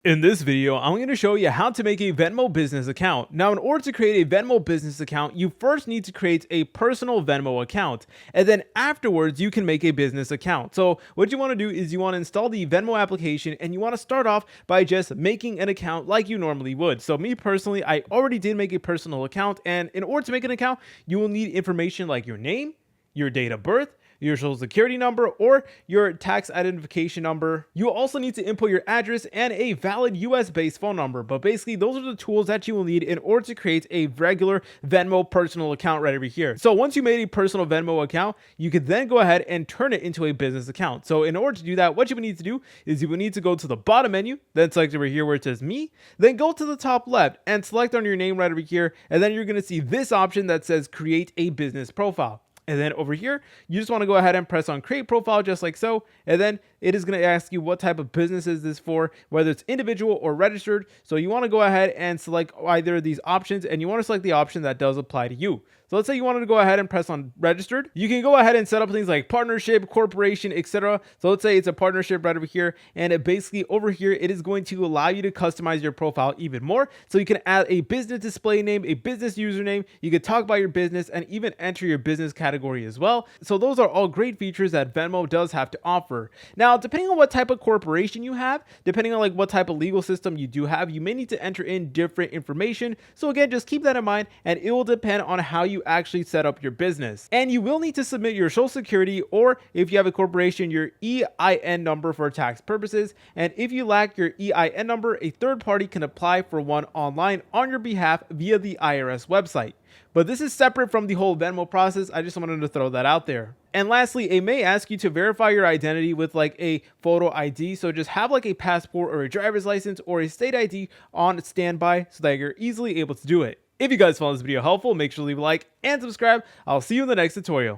In this video, I'm going to show you how to make a Venmo business account. Now, in order to create a Venmo business account, you first need to create a personal Venmo account, and then afterwards, you can make a business account. So what you want to do is you want to install the Venmo application, and you want to start off by just making an account like you normally would. So me personally, I already did make a personal account, and in order to make an account, you will need information like your name, your date of birth, your social security number, or your tax identification number. You also need to input your address and a valid US based phone number. But basically, those are the tools that you will need in order to create a regular Venmo personal account right over here. So once you made a personal Venmo account, you could then go ahead and turn it into a business account. So in order to do that, what you would need to do is you would need to go to the bottom menu, then select over here where it says me, then go to the top left and select on your name right over here. And then you're going to see this option that says create a business profile. And then over here, you just want to go ahead and press on create profile just like so. And then it is going to ask you what type of business is this for, whether it's individual or registered. So you want to go ahead and select either of these options, and you want to select the option that does apply to you. So let's say you wanted to go ahead and press on registered. You can go ahead and set up things like partnership, corporation, etc. So let's say it's a partnership right over here. And it basically over here, it is going to allow you to customize your profile even more. So you can add a business display name, a business username. You can talk about your business and even enter your business category as well. So those are all great features that Venmo does have to offer. Now, depending on what type of corporation you have, depending on like what type of legal system you do have, you may need to enter in different information. So again, just keep that in mind, and it will depend on how you actually set up your business. And you will need to submit your social security, or if you have a corporation, your EIN number for tax purposes. And if you lack your EIN number, a third party can apply for one online on your behalf via the IRS website. But this is separate from the whole Venmo process. I just wanted to throw that out there. And lastly, it may ask you to verify your identity with like a photo ID. So just have like a passport or a driver's license or a state ID on standby so that you're easily able to do it. If you guys found this video helpful, make sure to leave a like and subscribe. I'll see you in the next tutorial.